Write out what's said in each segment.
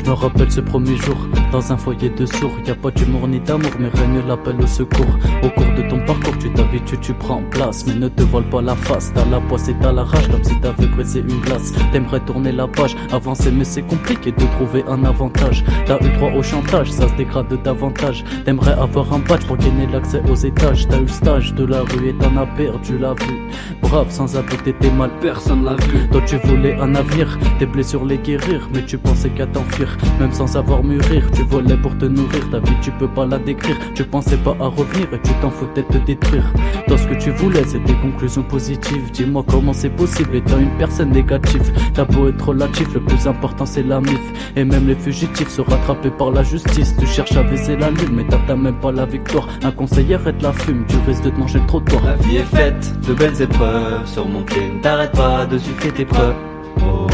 Je me rappelle ce premier jour, dans un foyer de sourds. Y'a pas d'humour ni d'amour, mais règne l'appel au secours. Au cours de ton parcours, tu t'habitues, tu prends place. Mais ne te voile pas la face, t'as la poisse et t'as la rage, comme si t'avais brisé une glace. T'aimerais tourner la page, avancer mais c'est compliqué de trouver un avantage. T'as eu droit au chantage, ça se dégrade davantage. T'aimerais avoir un badge pour gagner l'accès aux étages. T'as eu le stage de la rue et t'en as perdu la vue. Brave, sans aveu t'étais mal, personne l'a vu. Toi tu voulais un avenir, tes blessures les guérir, mais tu pensais qu'à t'enfuir. Même sans savoir mûrir, tu volais pour te nourrir. Ta vie tu peux pas la décrire, tu pensais pas à revenir et tu t'en foutais de te détruire. Toi ce que tu voulais c'est des conclusions positives. Dis-moi comment c'est possible étant une personne négative. T'as beau être relatif, le plus important c'est la mif. Et même les fugitifs sont rattrapés par la justice. Tu cherches à viser la lune mais t'atteins même pas la victoire. Un conseiller arrête la fume, tu risques de te manger le trottoir. La vie est faite de belles épreuves, surmonter, ne t'arrête pas de suivre tes preuves. Oh,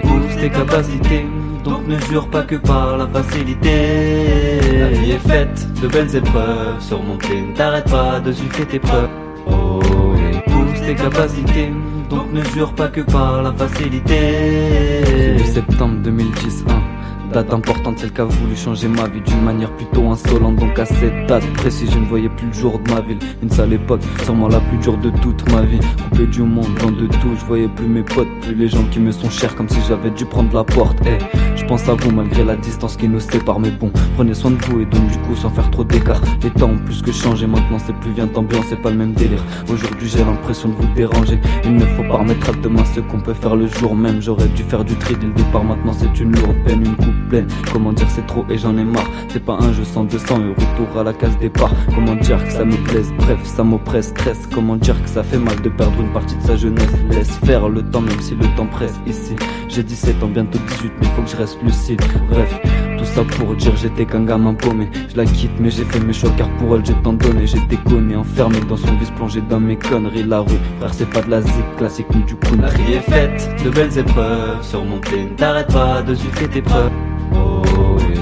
pousse tes capacités, donc ne jure pas que par la facilité. La vie est faite de belles épreuves, surmonter, ne t'arrête pas de suivre tes preuves. Oh, pousse tes capacités, donc ne jure pas que par la facilité. Le 8 septembre 2010, date importante, celle qui a voulu changer ma vie d'une manière plutôt insolente. Donc à cette date précise, je ne voyais plus le jour de ma ville. Une sale époque, sûrement la plus dure de toute ma vie. Coupé du monde, loin de tout, je voyais plus mes potes, plus les gens qui me sont chers, comme si j'avais dû prendre la porte. Je pense à vous malgré la distance qui nous sépare, mais bon, prenez soin de vous et donc du coup sans faire trop d'écart. Les temps ont plus que changé, maintenant c'est plus viande ambiance, c'est pas le même délire. Aujourd'hui j'ai l'impression de vous déranger. Il ne faut pas remettre à demain ce qu'on peut faire le jour même. J'aurais dû faire du tri dès le départ, maintenant c'est une lourde peine, une coupe pleine. Comment dire c'est trop et j'en ai marre. C'est pas un jeu sans 200 et retour à la case départ. Comment dire que ça me plaise, bref ça m'oppresse, stress. Comment dire que ça fait mal de perdre une partie de sa jeunesse. Laisse faire le temps même si le temps presse ici. J'ai 17 ans, bientôt 18 mais faut que je reste lucide. Bref, tout ça pour dire j'étais qu'un gamin paumé. Je la quitte mais j'ai fait mes choix car pour elle j'ai tant donné. J'ai déconné, enfermé dans son vice, plongé dans mes conneries. La rue, frère c'est pas de la zik classique ni du country. La vie est faite de belles épreuves, surmonter, ne t'arrête pas de suivre tes preuves. Oh,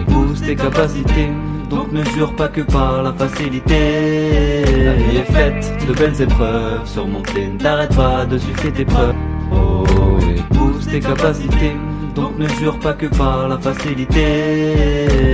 pousse tes capacités, donc ne jure pas que par la facilité. La vie est faite de belles épreuves, surmonter, ne t'arrête pas de suivre tes preuves. Oh, pousse tes capacités, donc ne jure pas que par la facilité.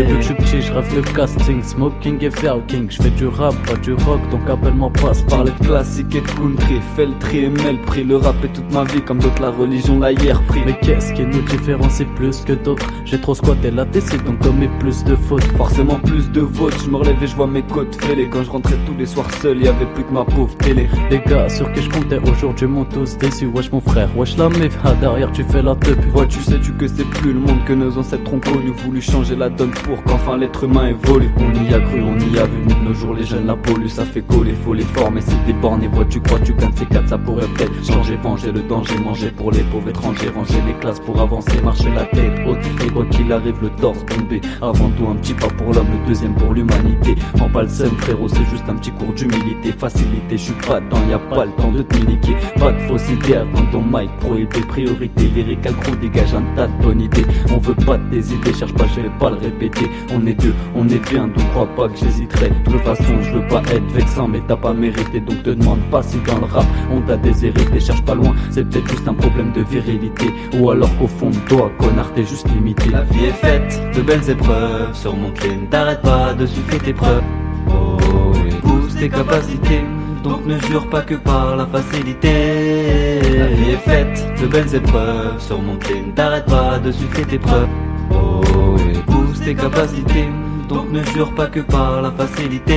Depuis que je suis petit, je rêve de casting, smoking et king. Je fais du rap, pas du rock, donc appelle-moi passe. Parler de classique et de country, fais le tri et mets le prix. Le rap est toute ma vie, comme d'autres la religion l'a hier pris. Mais qu'est-ce qui nous différencie plus que d'autres? J'ai trop squatté la décide, donc commis plus de fautes. Forcément plus de votes, je me relève et je vois mes côtes fêlées. Quand je rentrais tous les soirs seul, y'avait plus que ma pauvre télé. Les gars sur qui je comptais aujourd'hui m'ont tous déçu. Wesh mon frère, wesh la meuf, derrière tu fais la teub. Vois-tu, sais-tu que c'est plus le monde que nos ancêtres ont connu. Voulu changer la donne pour qu'enfin l'être humain évolue. On y a cru, on y a vu, mais de nos jours les jeunes la polluent. Ça fait coller, faut les former, c'est des bornes. Et vois-tu, crois tu gagnes ces quatre, ça pourrait peut-être changer. Venger le danger, manger pour les pauvres étrangers. Ranger les classes pour avancer, marcher la tête haute. Et quoi qu'il arrive, le torse bombé. Avant tout un petit pas pour l'homme, le deuxième pour l'humanité. En pas le seum frérot, c'est juste un petit cours d'humilité. Facilité, je suis pas dedans, y a pas le temps de te miliquer. Pas de fausse idée, attends ton mic, prohibé, priorité. Lyrique accro, dégage un tas de bonnes idées. On veut pas des idées, cherche pas, je vais pas le répéter. On est deux, on est bien, donc crois pas que j'hésiterai. De toute façon, je veux pas être vexant, mais t'as pas mérité. Donc te demande pas si dans le rap on t'a déshérité. Cherche pas loin, c'est peut-être juste un problème de virilité. Ou alors qu'au fond de toi, connard, t'es juste limité. La vie est faite de belles épreuves, surmonter, ne t'arrête pas de suivre tes preuves. Oh, pousse tes capacités, donc ne jure pas que par la facilité. La vie est faite de belles épreuves, surmonter, ne t'arrête pas de suivre tes preuves. Oh, pousse tes capacités, donc ne jure pas que par la facilité.